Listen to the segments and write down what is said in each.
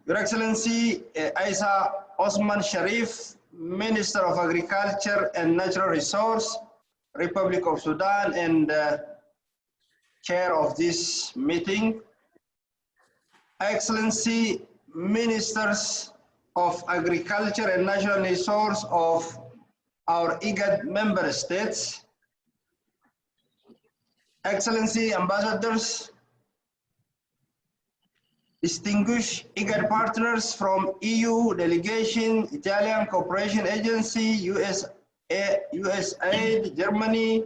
Your Excellency Isa Osman Sharif, Minister of Agriculture and Natural Resource, Republic of Sudan, and chair of this meeting. Excellency, Ministers of Agriculture and Natural Resource of our IGAD member states, Excellency, Ambassadors, distinguished IGAD partners from EU delegation, Italian Cooperation Agency, USAID, Germany,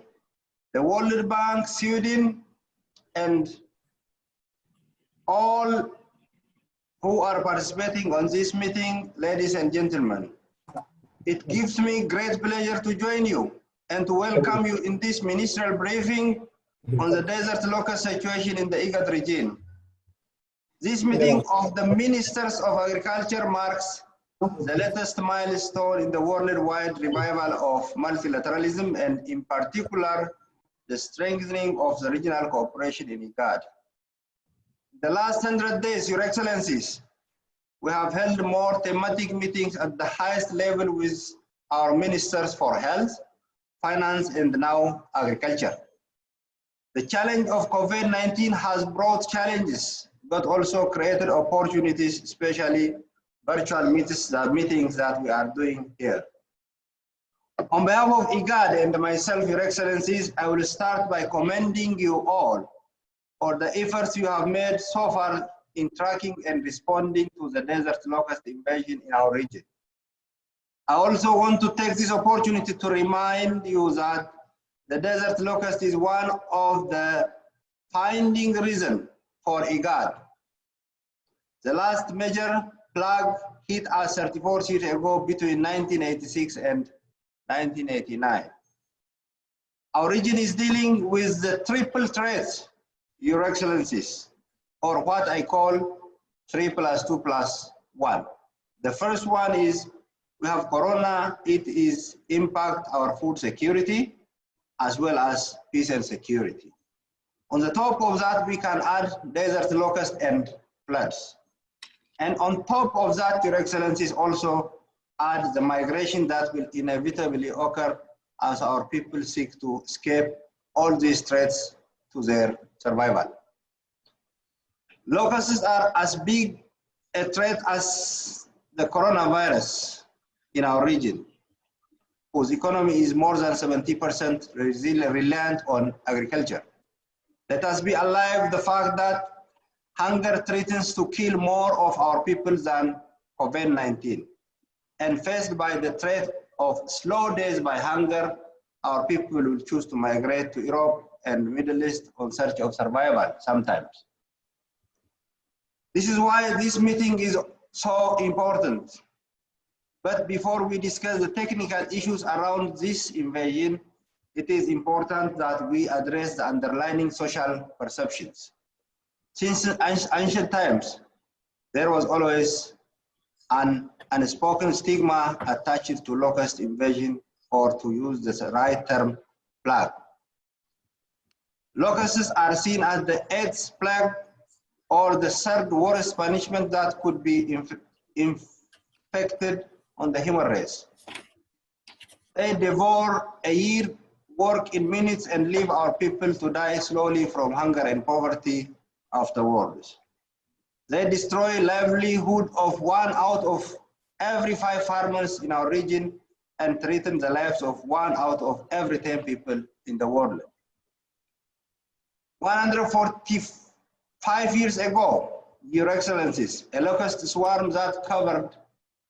the World Bank, Sweden, and all who are participating on this meeting, ladies and gentlemen. It gives me great pleasure to join you and to welcome you in this ministerial briefing on the desert locust situation in the IGAD region. This meeting of the Ministers of Agriculture marks the latest milestone in the worldwide revival of multilateralism and in particular, the strengthening of the regional cooperation in IGAD. The last 100 days, Your Excellencies, we have held more thematic meetings at the highest level with our ministers for health, finance, and now agriculture. The challenge of COVID-19 has brought challenges, but also created opportunities, especially virtual meetings that we are doing here. On behalf of IGAD and myself, Your Excellencies, I will start by commending you all for the efforts you have made so far in tracking and responding to the desert locust invasion in our region. I also want to take this opportunity to remind you that the desert locust is one of the finding reasons for IGAD. The last major plague hit us 34 years ago between 1986 and 1989. Our region is dealing with the triple threat, Your Excellencies, or what I call 3+2+1. The first one is we have Corona. It is impact our food security as well as peace and security. On the top of that, we can add desert locust and floods. And on top of that, Your Excellencies, also add the migration that will inevitably occur as our people seek to escape all these threats to their survival. Locusts are as big a threat as the coronavirus in our region, whose economy is more than 70% reliant on agriculture. Let us be alive the fact that hunger threatens to kill more of our people than COVID-19. And faced by the threat of slow days by hunger, our people will choose to migrate to Europe and Middle East on search of survival sometimes. This is why this meeting is so important. But before we discuss the technical issues around this invasion, it is important that we address the underlying social perceptions. Since ancient times, there was always an unspoken stigma attached to locust invasion, or to use the right term, plague. Locusts are seen as the 8th plague or the 3rd worst punishment that could be inflicted on the human race. They devour a year's work in minutes and leave our people to die slowly from hunger and poverty afterwards. They destroy livelihood of 1 out of every 5 farmers in our region and threaten the lives of 1 out of every 10 people in the world. 145 years ago, Your Excellencies, a locust swarm that covered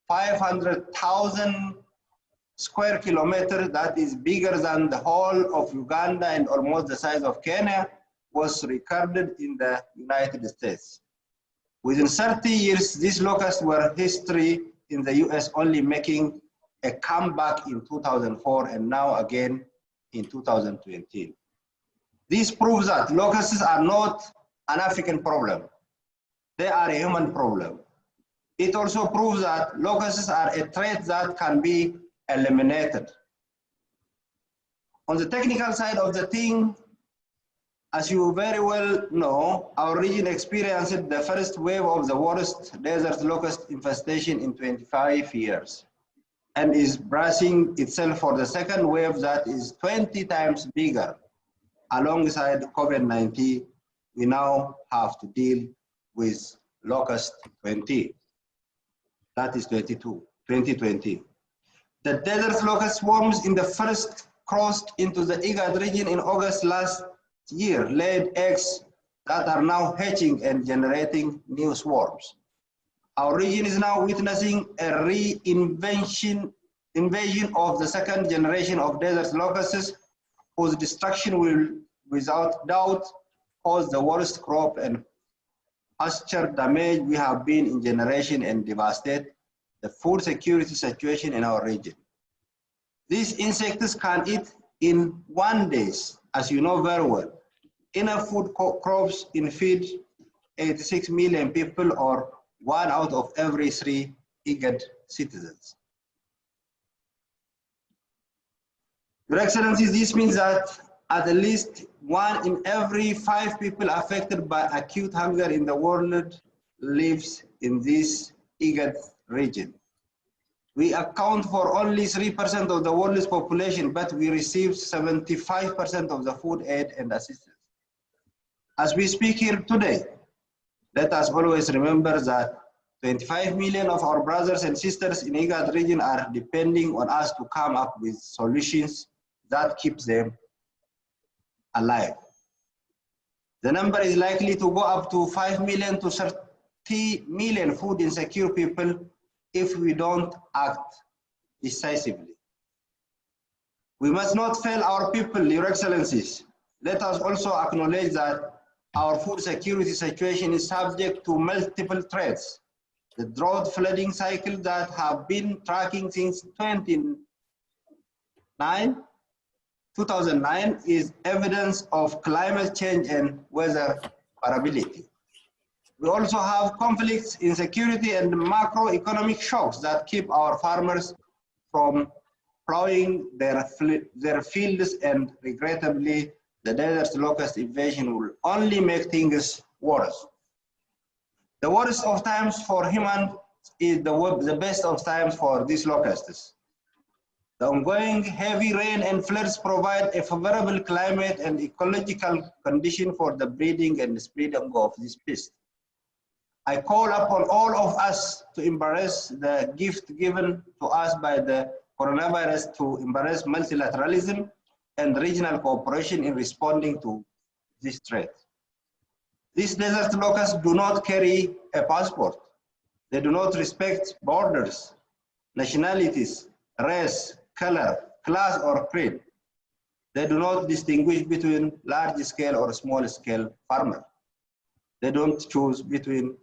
500,000 square kilometers, that is bigger than the whole of Uganda and almost the size of Kenya, was recorded in the United States. Within 30 years, these locusts were history in the US, only making a comeback in 2004 and now again in 2020. This proves that locusts are not an African problem. They are a human problem. It also proves that locusts are a threat that can be eliminated. On the technical side of the thing, As you very well know, our region experienced the first wave of the worst desert locust infestation in 25 years and is bracing itself for the second wave that is 20 times bigger. Alongside COVID-19, we now have to deal with Locust 20. That is 2020. The desert locust swarms in the first crossed into the IGAD region in August last year, laid eggs that are now hatching and generating new swarms. Our region is now witnessing a invasion of the second generation of desert locusts, whose destruction will, without doubt, cause the worst crop and pasture damage we have been in generation and devastate the food security situation in our region. These insects can eat in 1 day, as you know very well, enough food crops in feed 86 million people, or 1 out of every 3 IGAD citizens. Your Excellencies, this means that at least 1 in every 5 people affected by acute hunger in the world lives in this IGAD region. We account for only 3% of the world's population, but we receive 75% of the food aid and assistance. As we speak here today, let us always remember that 25 million of our brothers and sisters in IGAD region are depending on us to come up with solutions that keep them alive. The number is likely to go up to 5 million to 30 million food insecure people if we don't act decisively. We must not fail our people, Your Excellencies. Let us also acknowledge that our food security situation is subject to multiple threats. The drought flooding cycle that have been tracking since 2009 is evidence of climate change and weather variability. We also have conflicts, insecurity, and macroeconomic shocks that keep our farmers from plowing their fields, and regrettably, the desert locust invasion will only make things worse. The worst of times for humans is the best of times for these locusts. The ongoing heavy rain and floods provide a favorable climate and ecological condition for the breeding and spreading of this pest. I call upon all of us to embrace the gift given to us by the coronavirus, to embrace multilateralism and regional cooperation in responding to this threat. These desert locusts do not carry a passport. They do not respect borders, nationalities, race, color, class, or creed. They do not distinguish between large-scale or small-scale farmers. They don't choose between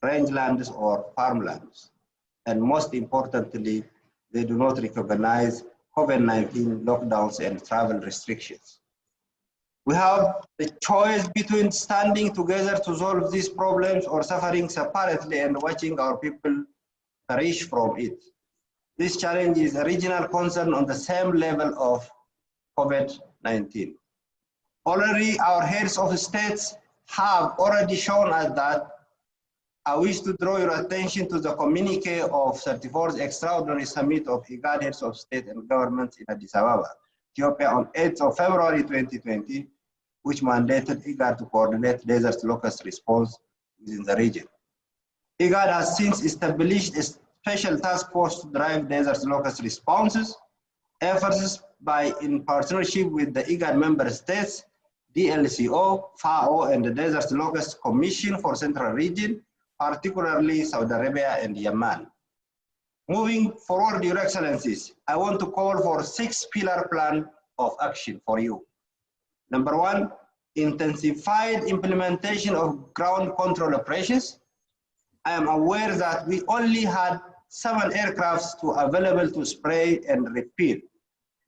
rangelands or farmlands. And most importantly, they do not recognize COVID-19 lockdowns and travel restrictions. We have the choice between standing together to solve these problems or suffering separately and watching our people perish from it. This challenge is a regional concern on the same level of COVID-19. Already, our heads of states have already shown us that. I wish to draw your attention to the communique of 34th Extraordinary Summit of IGAD Heads of State and Governments in Addis Ababa, Ethiopia, on 8th of February 2020, which mandated IGAD to coordinate desert locust response within the region. IGAD has since established a special task force to drive desert locust responses. Efforts in partnership with the IGAD member states, DLCO, FAO, and the Desert Locust Commission for Central Region, particularly Saudi Arabia and Yemen. Moving forward, Your Excellencies, I want to call for 6-pillar plan of action for you. Number 1, intensified implementation of ground control operations. I am aware that we only had 7 aircrafts available to spray and repel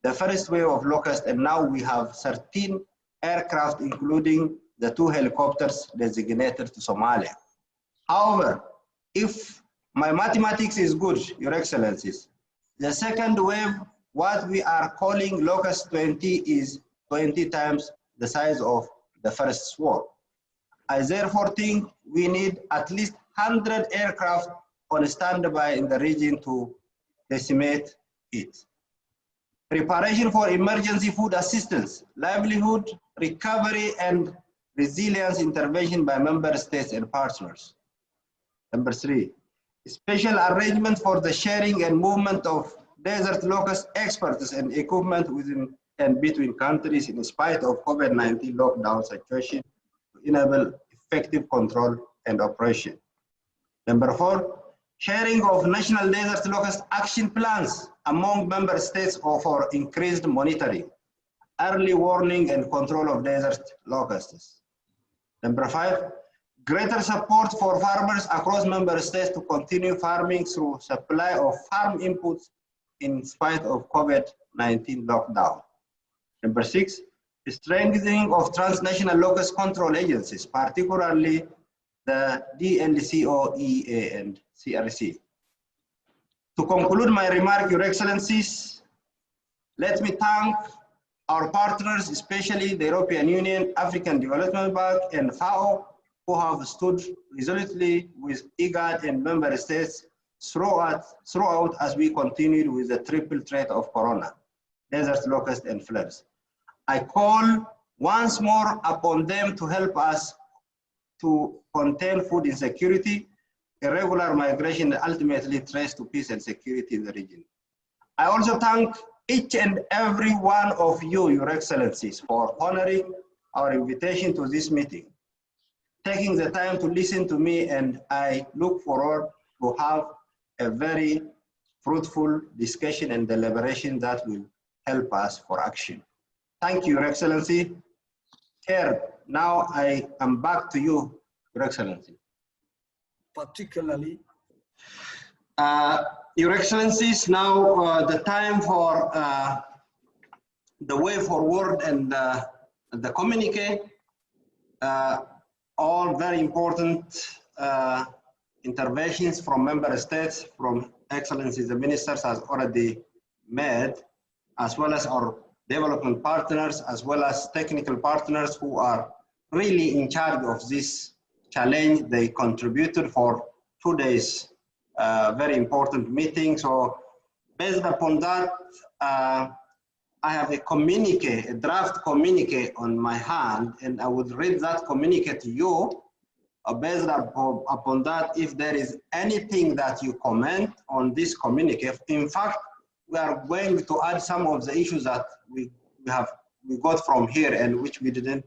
the first wave of locust, and now we have 13 aircraft, including the 2 helicopters designated to Somalia. However, if my mathematics is good, Your Excellencies, the second wave, what we are calling Locust 20, is 20 times the size of the first war. I therefore think we need at least 100 aircraft on standby in the region to decimate it. Preparation for emergency food assistance, livelihood, recovery, and resilience intervention by member states and partners. Number 3, special arrangement for the sharing and movement of desert locust experts and equipment within and between countries in spite of COVID-19 lockdown situation to enable effective control and operation. Number 4, sharing of national desert locust action plans among member states for increased monitoring, early warning and control of desert locusts. Number 5, greater support for farmers across member states to continue farming through supply of farm inputs in spite of COVID-19 lockdown. Number 6, strengthening of transnational locust control agencies, particularly the DLCO, EA, and CRC. To conclude my remark, Your Excellencies, let me thank our partners, especially the European Union, African Development Bank, and FAO, who have stood resolutely with IGAD and member states throughout as we continued with the triple threat of corona, desert locust, and floods. I call once more upon them to help us to contain food insecurity, irregular migration, and ultimately trace to peace and security in the region. I also thank each and every one of you, Your Excellencies, for honoring our invitation to this meeting, taking the time to listen to me, and I look forward to have a very fruitful discussion and deliberation that will help us for action. Thank you, Your Excellency. Chair, now I am back to you, Your Excellency. Particularly, Your Excellencies, now the time for the way forward and the communique, all very important interventions from member states, from Excellencies, the ministers has already made, as well as our development partners, as well as technical partners who are really in charge of this challenge. They contributed for 2 days, very important meeting. So based upon that, I have a communique, a draft communique on my hand, and I would read that communique to you. Based upon that, if there is anything that you comment on this communique, in fact, we are going to add some of the issues that we got from here and which we didn't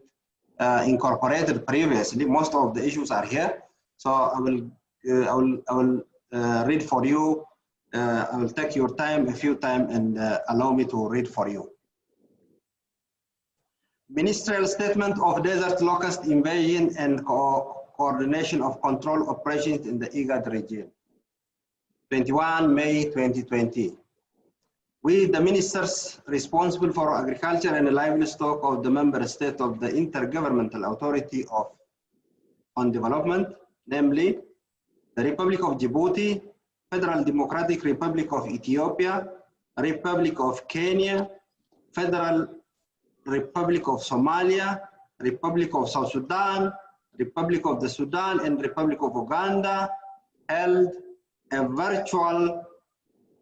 incorporate previously. Most of the issues are here, so I will read for you. I will take your time, a few time, and allow me to read for you. Ministerial Statement of Desert Locust Invasion and Coordination of Control Operations in the IGAD region, 21 May 2020. We, the ministers responsible for agriculture and livestock of the member state of the Intergovernmental Authority on Development, namely the Republic of Djibouti, Federal Democratic Republic of Ethiopia, Republic of Kenya, Federal Republic of Somalia, Republic of South Sudan, Republic of the Sudan, and Republic of Uganda held a virtual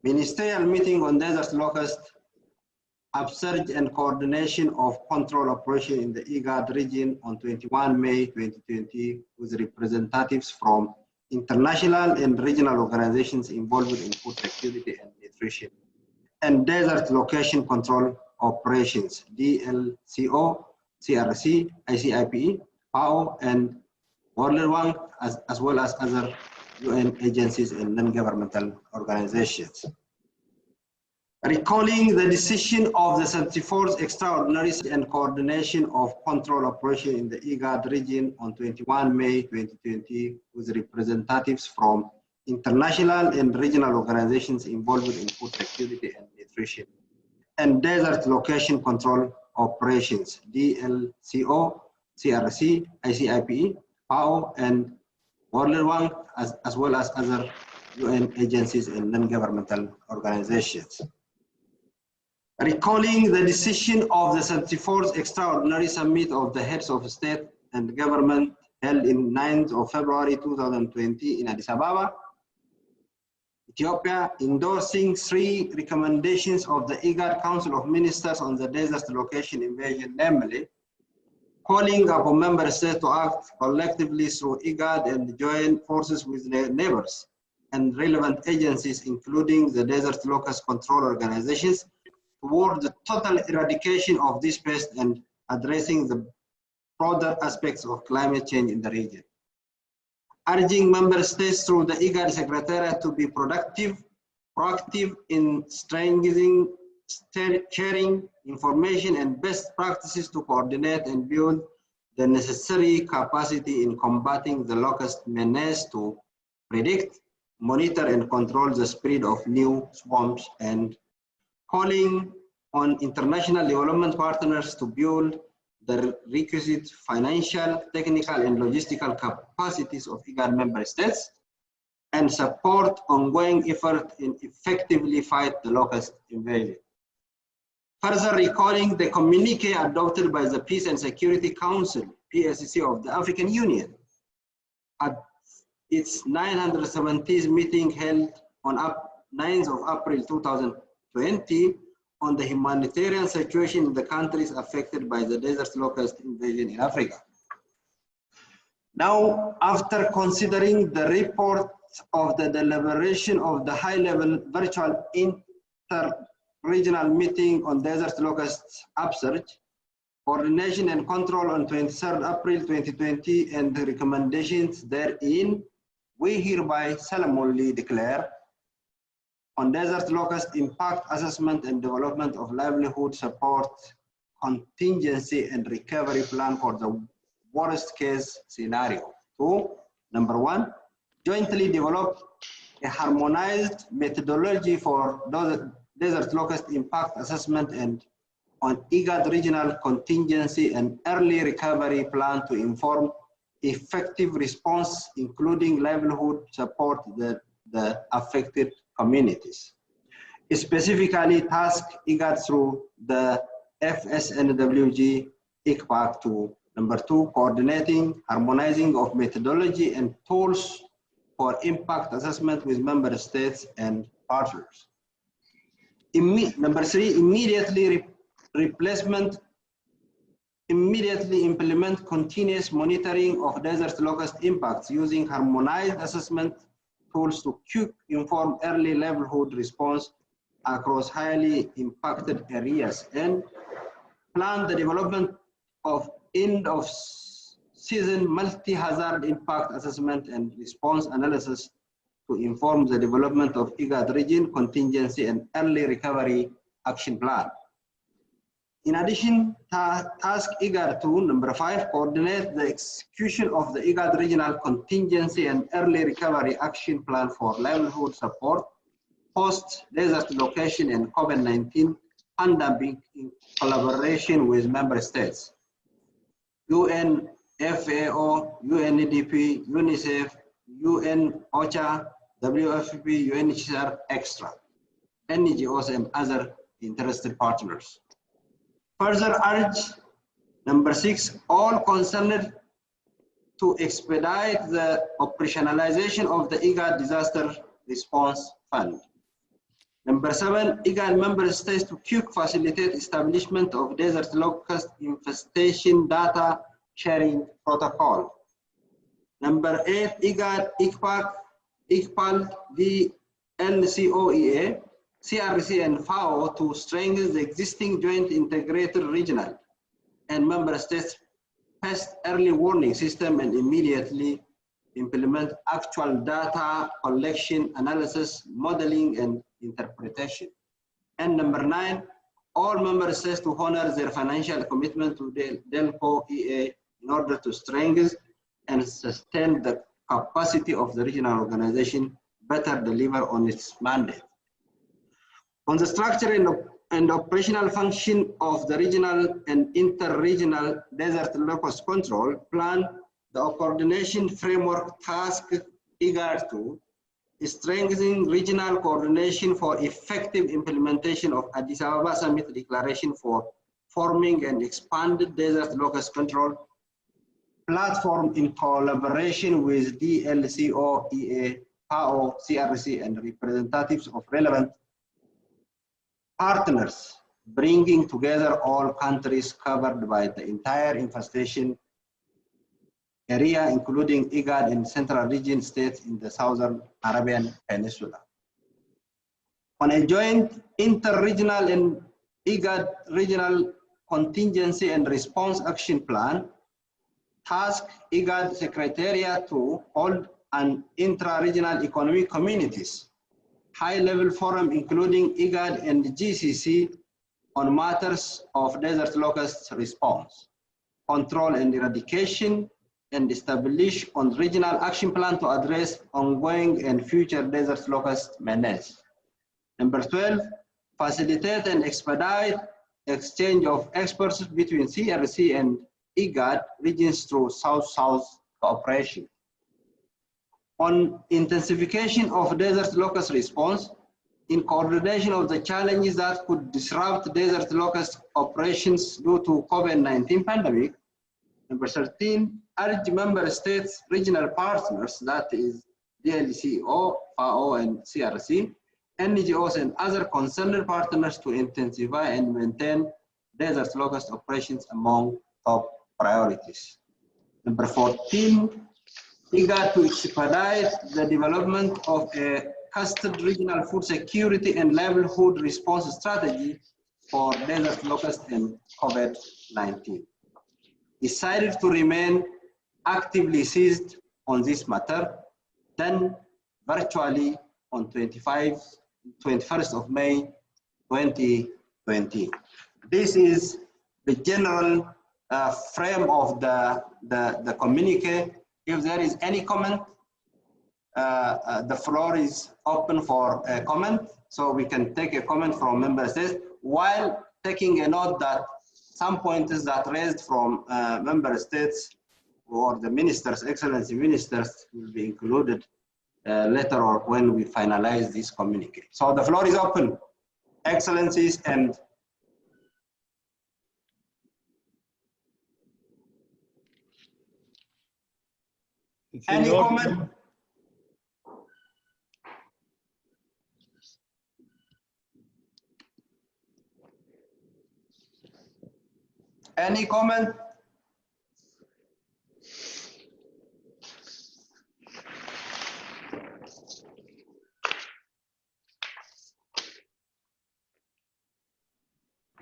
ministerial meeting on desert locust, upsurge and coordination of control operation in the IGAD region on 21 May 2020 with representatives from international and regional organizations involved in food security and nutrition, and desert location control operations, DLCO, CRC, ICIPE, FAO, and World Bank, as well as other UN agencies and non-governmental organizations. Recalling the decision of the 74th Extraordinary and Coordination of Control Operation in the IGAD region on 21 May 2020 with representatives from international and regional organizations involved in food security and nutrition, and desert location control operations, DLCO, CRC, ICIPE, FAO, and World Bank, as well as other UN agencies and non-governmental organizations. Recalling the decision of the 74th Extraordinary Summit of the Heads of State and Government held in 9th of February 2020 in Addis Ababa, Ethiopia, endorsing 3 recommendations of the IGAD Council of Ministers on the desert location invasion, namely, calling upon member states to act collectively through IGAD and join forces with their neighbors and relevant agencies, including the desert locust control organizations, toward the total eradication of this pest and addressing the broader aspects of climate change in the region. Urging member states through the IGAD Secretariat to be proactive in strengthening, sharing information and best practices to coordinate and build the necessary capacity in combating the locust menace to predict, monitor, and control the spread of new swarms, and calling on international development partners to build the requisite financial, technical, and logistical capacities of IGAD member states and support ongoing effort in effectively fight the locust invasion. Further recalling the communique adopted by the Peace and Security Council, PSC of the African Union, at its 970th meeting held on 9th of April 2020 on the humanitarian situation in the countries affected by the desert locust invasion in Africa. Now, after considering the report of the deliberation of the high-level virtual inter-regional meeting on desert locust upsurge, coordination and control on 23rd April 2020 and the recommendations therein, we hereby solemnly declare on desert locust impact assessment and development of livelihood support contingency and recovery plan for the worst case scenario. 2, number 1, jointly develop a harmonized methodology for desert locust impact assessment and on IGAD regional contingency and early recovery plan to inform effective response, including livelihood support the affected communities. Specifically, task IGAD through the FSNWG ICPAC to number 2, coordinating, harmonizing of methodology and tools for impact assessment with member states and partners. Number 3, immediately implement continuous monitoring of desert locust impacts using harmonized assessment tools to quick inform early livelihood response across highly impacted areas, and plan the development of end of season multi-hazard impact assessment and response analysis to inform the development of IGAD region contingency and early recovery action plan. In addition, task IGAD to number 5, coordinate the execution of the IGAD regional contingency and early recovery action plan for livelihood support, post desert location and COVID-19 pandemic in collaboration with member states, UN, FAO, UNDP, UNICEF, UN, OCHA, WFP, UNHCR, extra, NGOs and other interested partners. Further urge, number 6, all concerned to expedite the operationalization of the IGAD Disaster Response Fund. Number 7, IGAD member states to quick facilitate establishment of desert locust infestation data sharing protocol. Number 8, IGAD, ICPAC, ICPAL, VLCOEA, CRC and FAO to strengthen the existing joint integrated regional and member states pest early warning system and immediately implement actual data collection, analysis, modeling, and interpretation. And number 9, all member states to honor their financial commitment to DELCO EA in order to strengthen and sustain the capacity of the regional organization better deliver on its mandate. On the structure and operational function of the regional and inter-regional desert locust control plan, the coordination framework task IGAD to strengthening regional coordination for effective implementation of Addis Ababa Summit Declaration for forming an expanded desert locust control platform in collaboration with DLCO, EA, FAO, CRC, and representatives of relevant partners, bringing together all countries covered by the entire infestation area, including IGAD and Central Region states in the Southern Arabian Peninsula. On a joint inter-regional and IGAD regional contingency and response action plan, task IGAD Secretariat to hold an intra-regional economic communities high-level forum including IGAD and GCC on matters of desert locust response, control and eradication, and establish on regional action plan to address ongoing and future desert locust menace. Number 12, facilitate and expedite exchange of experts between CRC and IGAD regions through South-South cooperation. On intensification of desert locust response, in coordination of the challenges that could disrupt desert locust operations due to COVID-19 pandemic. Number 13, urge member states, regional partners, that is DLCO, FAO, and CRC, NGOs, and other concerned partners to intensify and maintain desert locust operations among top priorities. Number 14, IGAD to expedite the development of a custom regional food security and livelihood response strategy for desert locust and COVID-19. Decided to remain actively seized on this matter, then virtually on 21st of May 2020. This is the general frame of the communique. If there is any comment, the floor is open for a comment, so we can take a comment from member states, while taking a note that some pointers that raised from member states or the ministers, excellency ministers, will be included later or when we finalize this communique. So the floor is open, excellencies, and any comment? Any comment?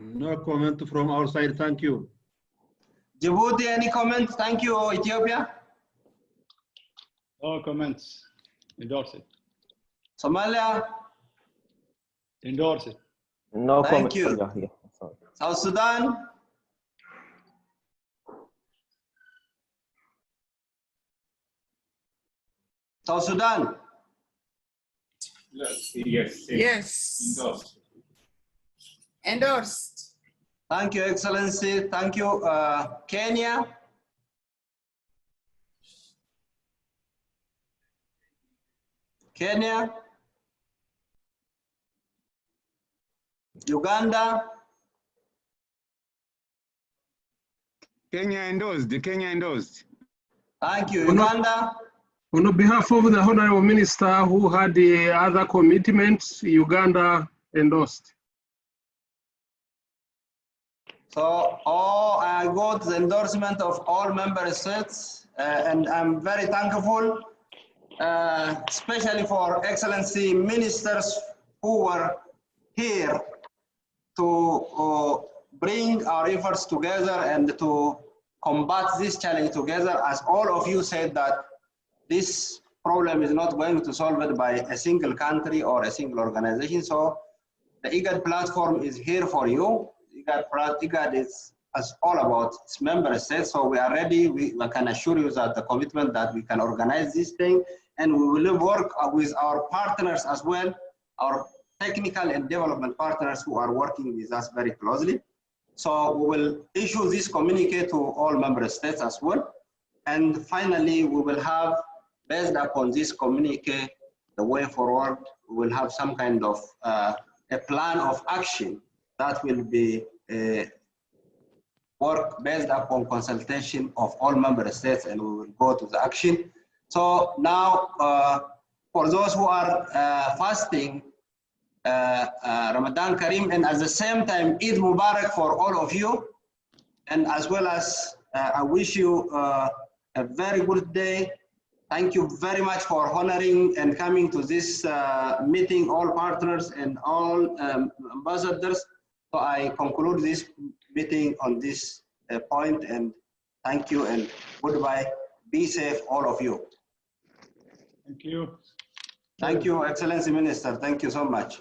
No comment from our side, thank you. Djibouti, any comment? Thank you. Ethiopia? No comments. Endorse it. Somalia? Endorse it. No Thank comment. you. Yeah, South Sudan? South Sudan? Yes. Endorsed. Endorsed. Thank you, Excellency. Thank you. Kenya? Kenya? Uganda? Kenya endorsed. Kenya endorsed. Thank you. Uganda? On behalf of the Honorable Minister who had the other commitments, Uganda endorsed. So, I got the endorsement of all member states, and I'm very thankful, especially for Excellency ministers who were here to bring our efforts together and to combat this challenge together, as all of you said that this problem is not going to solve it by a single country or a single organization. So the IGAD platform is here for you. IGAD is all about its member states. So we are ready. We can assure you that the commitment that we can organize this thing, and we will work with our partners as well, our technical and development partners who are working with us very closely. So we will issue this communique to all member states as well. And finally, we will have, based upon this communique, the way forward. We'll have some kind of a plan of action that will be work based upon consultation of all member states, and we will go to the action. So now, for those who are fasting, Ramadan Kareem, and at the same time, Eid Mubarak for all of you. And as well as I wish you a very good day. Thank you very much for honoring and coming to this meeting, all partners and all ambassadors. So I conclude this meeting on this point, and thank you and goodbye. Be safe, all of you. Thank you. Thank you, Excellency Minister. Thank you so much.